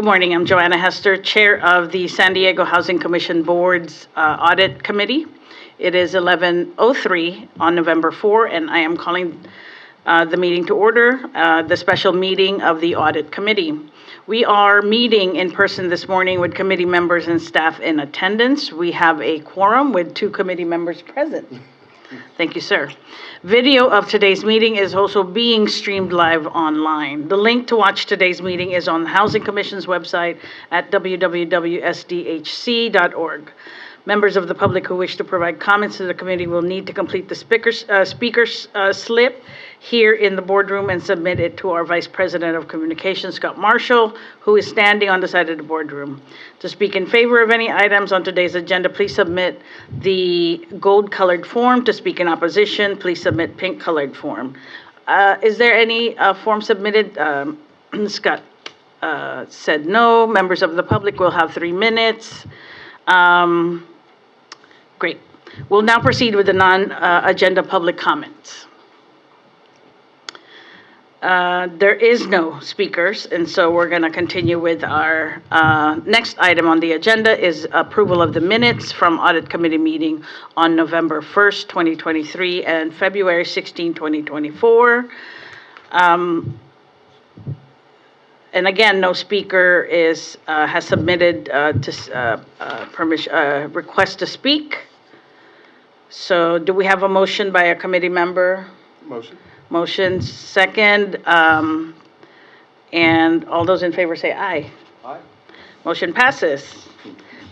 Good morning. I'm Joanna Hester, Chair of the San Diego Housing Commission Board's Audit Committee. It is 11:03 on November 4, and I am calling the meeting to order, the special meeting of the Audit Committee. We are meeting in person this morning with committee members and staff in attendance. We have a quorum with 2 committee members present. Thank you, sir. Video of today's meeting is also being streamed live online. The link to watch today's meeting is on the Housing Commission's website at www.sdhc.org. Members of the public who wish to provide comments to the committee will need to complete the speaker's slip here in the boardroom and submit it to our Vice President of Communications, Scott Marshall, who is standing on the side of the boardroom. To speak in favor of any items on today's agenda, please submit the gold-colored form. To speak in opposition, please submit pink-colored form. Is there any form submitted? Scott said no. Members of the public will have 3 minutes. Great. We'll now proceed with the non-agenda public comments. There is no speakers, and so we're going to continue with our next item on the agenda is approval of the minutes from Audit Committee meeting on November 1st, 2023 and February 16, 2024. And again, no speaker has submitted request to speak. So do we have a motion by a committee member? Motion. Motion second, and all those in favor say aye. Aye. Motion passes.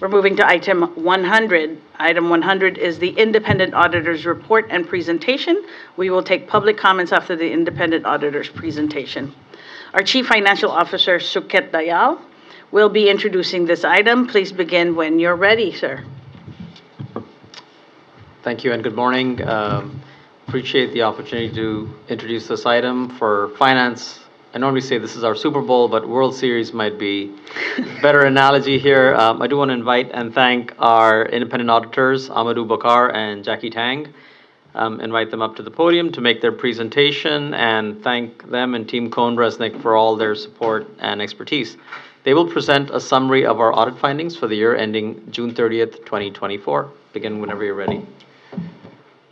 We're moving to item 100. Item 100 is the independent auditor's report and presentation. We will take public comments after the independent auditor's presentation. Our Chief Financial Officer, Suket Dayal, will be introducing this item. Please begin when you're ready, sir. Thank you and good morning. Appreciate the opportunity to introduce this item for finance. I normally say this is our Super Bowl, but World Series might be a better analogy here. I do want to invite and thank our independent auditors, Amadou Bakar and Jackie Tang. Invite them up to the podium to make their presentation and thank them and Team Cohn-Resnick for all their support and expertise. They will present a summary of our audit findings for the year ending June 30th, 2024. Begin whenever you're ready.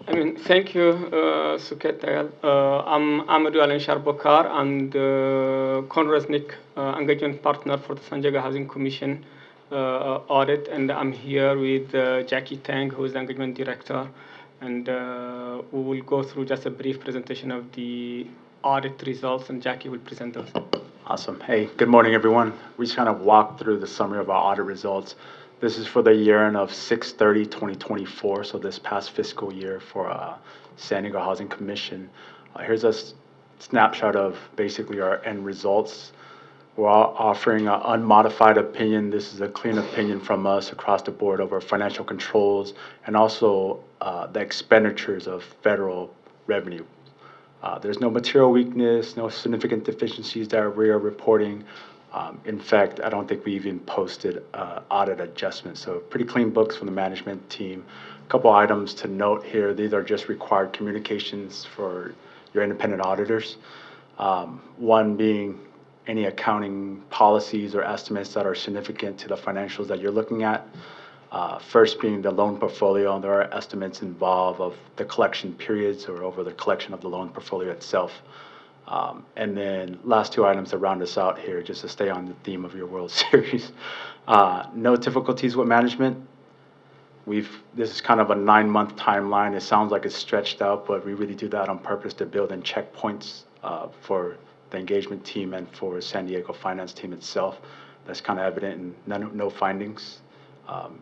Thank you, Suket Dayal. I'm Amadou Alain Sharbokar. I'm the Cohn-Resnick engagement partner for the San Diego Housing Commission audit, and I'm here with Jackie Tang, who is the engagement director, and we will go through just a brief presentation of the audit results, and Jackie will present those. Awesome. Hey, good morning, everyone. We just kind of walked through the summary of our audit results. This is for the year end of 6/30/2024, so this past fiscal year for San Diego Housing Commission. Here's a snapshot of basically our end results. We're offering an unmodified opinion. This is a clean opinion from us across the board over financial controls and also the expenditures of federal revenue. There's no material weakness, no significant deficiencies that we are reporting. In fact, I don't think we even posted audit adjustments. So pretty clean books from the management team. A couple items to note here. These are just required communications for your independent auditors. One being any accounting policies or estimates that are significant to the financials that you're looking at. First being the loan portfolio. There are estimates involved of the collection periods or over the collection of the loan portfolio itself. And then last 2 items to round us out here, just to stay on the theme of your World Series. No difficulties with management. This is kind of a 9-month timeline. It sounds like it's stretched out, but we really do that on purpose to build in checkpoints for the engagement team and for San Diego finance team itself. That's kind of evident in no findings.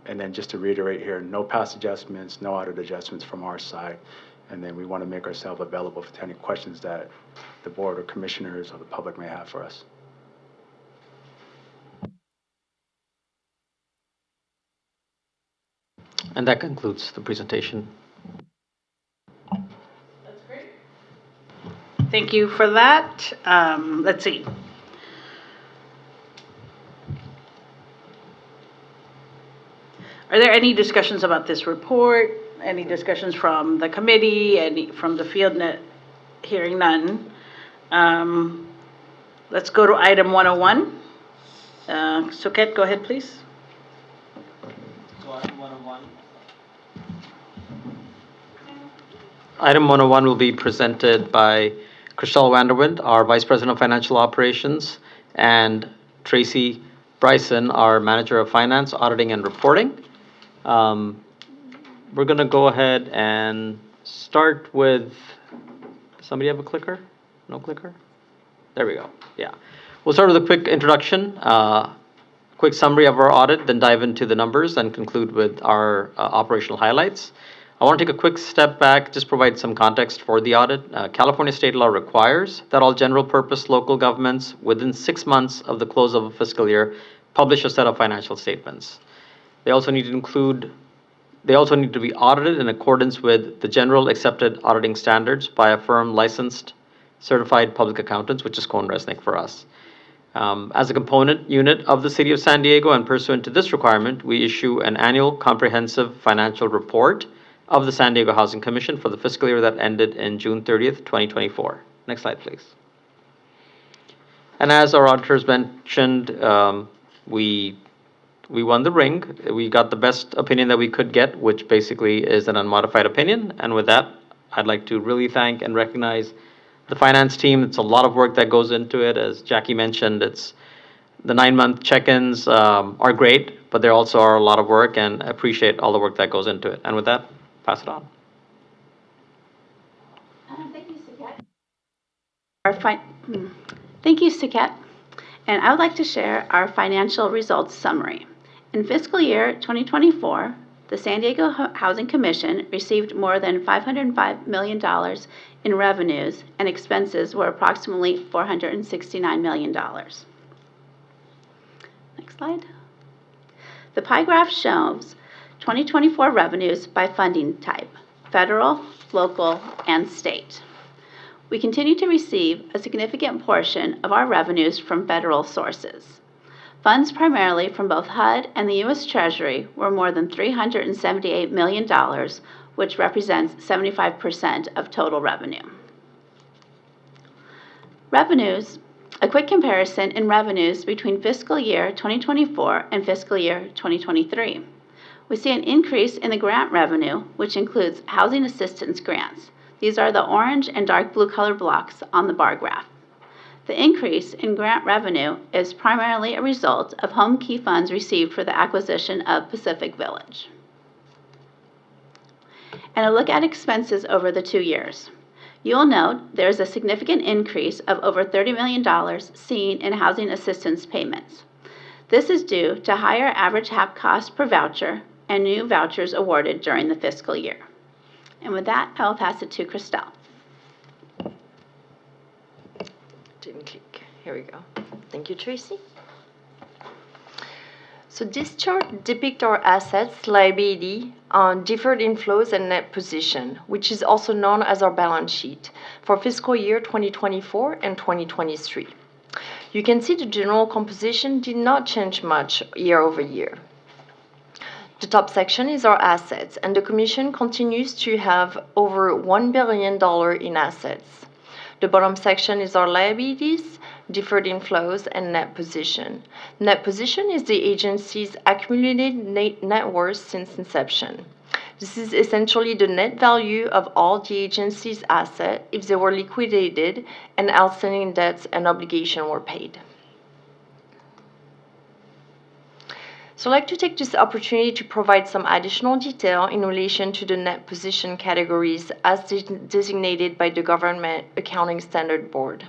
And then just to reiterate here, no past adjustments, no audit adjustments from our side. And then we want to make ourselves available for any questions that the board or commissioners or the public may have for us. And that concludes the presentation. That's great. Thank you for that. Let's see. Are there any discussions about this report? Any discussions from the committee? Any from the field net? Hearing none. Let's go to item 101. Suket, go ahead, please. Item 101 will be presented by Chriselle Vanderwind, our Vice President of Financial Operations, and Tracy Bryson, our Manager of Finance, Auditing and Reporting. We're going to go ahead and start with, somebody have a clicker? No clicker? There we go. Yeah. We'll start with a quick introduction, quick summary of our audit, then dive into the numbers and conclude with our operational highlights. I want to take a quick step back, just provide some context for the audit. California state law requires that all general purpose local governments within 6 months of the close of a fiscal year publish a set of financial statements. They also need to be audited in accordance with the general accepted auditing standards by a firm licensed certified public accountants, which is CONRESNIC for us. As a component unit of the City of San Diego and pursuant to this requirement, we issue an annual comprehensive financial report of the San Diego Housing Commission for the fiscal year that ended in June 30th, 2024. Next slide, please. And as our auditors mentioned, we won the ring. We got the best opinion that we could get, which basically is an unmodified opinion. And with that, I'd like to really thank and recognize the finance team. It's a lot of work that goes into it. As Jackie mentioned, it's the 9-month check-ins are great, but there also are a lot of work, and I appreciate all the work that goes into it. And with that, pass it on. Thank you, Suket. Thank you, Suket. And I would like to share our financial results summary. In fiscal year 2024, the San Diego Housing Commission received more than $505 million in revenues, and expenses were approximately $469 million. Next slide. The pie graph shows 2024 revenues by funding type: federal, local, and state. We continue to receive a significant portion of our revenues from federal sources. Funds primarily from both HUD and the U.S. Treasury were more than $378 million, which represents 75% of total revenue. Revenues, a quick comparison in revenues between fiscal year 2024 and fiscal year 2023. We see an increase in the grant revenue, which includes housing assistance grants. These are the orange and dark blue color blocks on the bar graph. The increase in grant revenue is primarily a result of home key funds received for the acquisition of Pacific Village. And a look at expenses over the 2 years. You will note there is a significant increase of over $30 million seen in housing assistance payments. This is due to higher average HAP cost per voucher and new vouchers awarded during the fiscal year. And with that, I will pass it to Chriselle. Didn't click. Here we go. Thank you, Tracy. So this chart depicts our assets, liability, deferred inflows, and net position, which is also known as our balance sheet for fiscal year 2024 and 2023. You can see the general composition did not change much year over year. The top section is our assets, and the Commission continues to have over $1 billion in assets. The bottom section is our liabilities, deferred inflows, and net position. Net position is the agency's accumulated net worth since inception. This is essentially the net value of all the agency's assets if they were liquidated and outstanding debts and obligations were paid. So I'd like to take this opportunity to provide some additional detail in relation to the net position categories as designated by the Government Accounting Standard Board.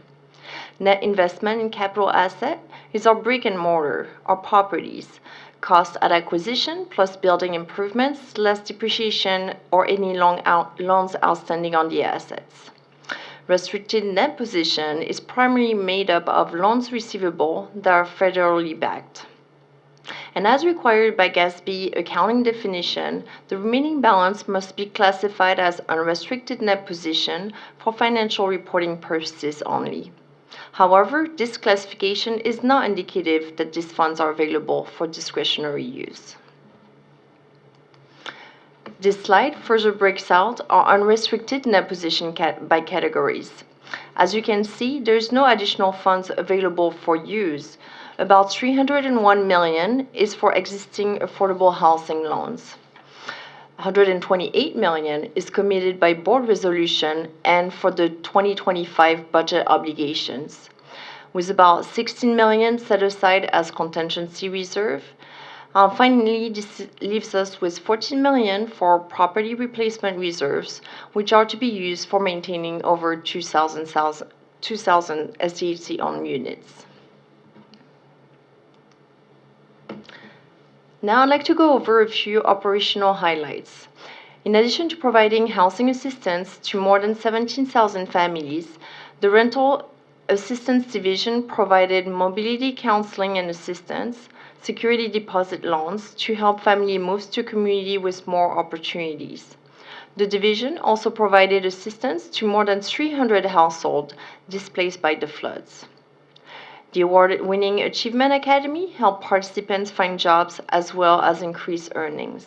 Net investment in capital asset is our brick and mortar, our properties, cost at acquisition plus building improvements, less depreciation or any loans outstanding on the assets. Restricted net position is primarily made up of loans receivable that are federally backed. And as required by GASB accounting definition, the remaining balance must be classified as unrestricted net position for financial reporting purposes only. However, this classification is not indicative that these funds are available for discretionary use. This slide further breaks out our unrestricted net position by categories. As you can see, there is no additional funds available for use, About $301 million is for existing affordable housing loans. $128 million is committed by board resolution and for the 2025 budget obligations, with about $16 million set aside as contingency reserve. Finally, this leaves us with $14 million for property replacement reserves, which are to be used for maintaining over 2,000 SDHC-owned units. Now I'd like to go over a few operational highlights. In addition to providing housing assistance to more than 17,000 families, the Rental Assistance Division provided mobility counseling and assistance, security deposit loans to help families move to a community with more opportunities. The division also provided assistance to more than 300 households displaced by the floods. The award-winning Achievement Academy helped participants find jobs as well as increase earnings.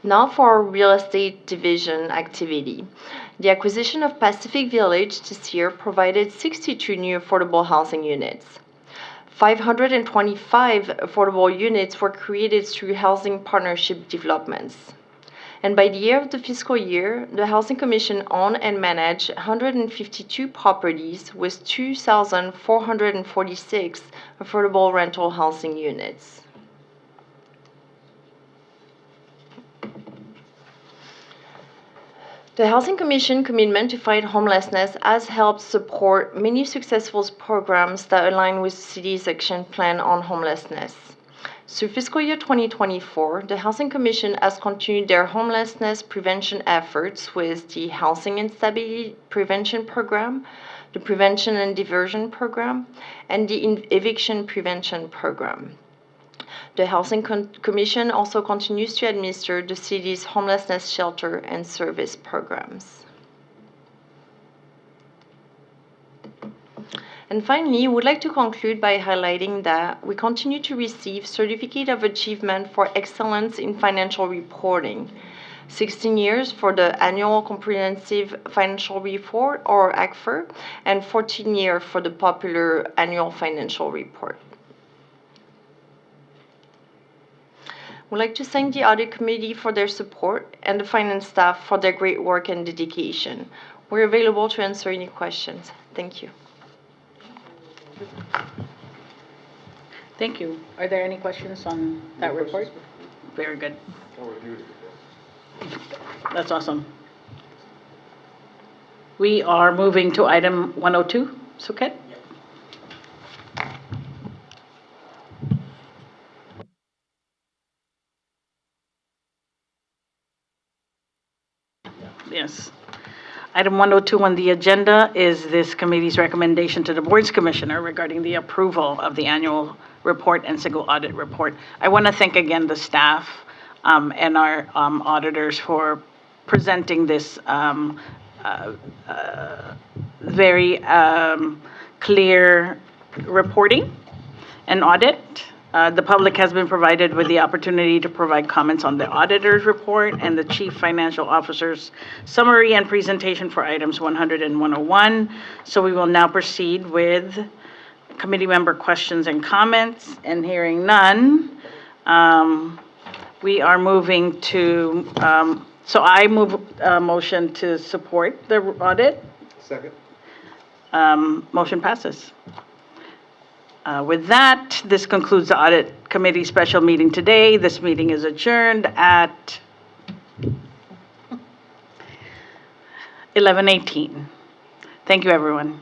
Now for our real estate division activity. The acquisition of Pacific Village this year provided 62 new affordable housing units. 525 affordable units were created through housing partnership developments. And by the end of the fiscal year, the Housing Commission owned and managed 152 properties with 2,446 affordable rental housing units. The Housing Commission commitment to fight homelessness has helped support many successful programs that align with the city's action plan on homelessness. Through fiscal year 2024, the Housing Commission has continued their homelessness prevention efforts with the Housing Instability Prevention Program, the Prevention and Diversion Program, and the Eviction Prevention Program. The Housing Commission also continues to administer the city's homelessness shelter and service programs. And finally, we would like to conclude by highlighting that we continue to receive Certificate of Achievement for Excellence in Financial Reporting, 16 years for the Annual Comprehensive Financial Report, or ACFR, and 14 years for the popular Annual Financial Report. We'd like to thank the Audit Committee for their support and the finance staff for their great work and dedication. We're available to answer any questions. Thank you. Thank you. Are there any questions on that report? Very good. That's awesome. We are moving to item 102. Suket? Yes. Item 102 on the agenda is this committee's recommendation to the board's commissioner regarding the approval of the annual report and single audit report. I want to thank again the staff and our auditors for presenting this very clear reporting and audit. The public has been provided with the opportunity to provide comments on the auditor's report and the chief financial officer's summary and presentation for items 100 and 101. So we will now proceed with committee member questions and comments, and hearing none, we are moving to, so I move a motion to support the audit. Second. Motion passes. With that, this concludes the Audit Committee special meeting today. This meeting is adjourned at 11:18. Thank you, everyone.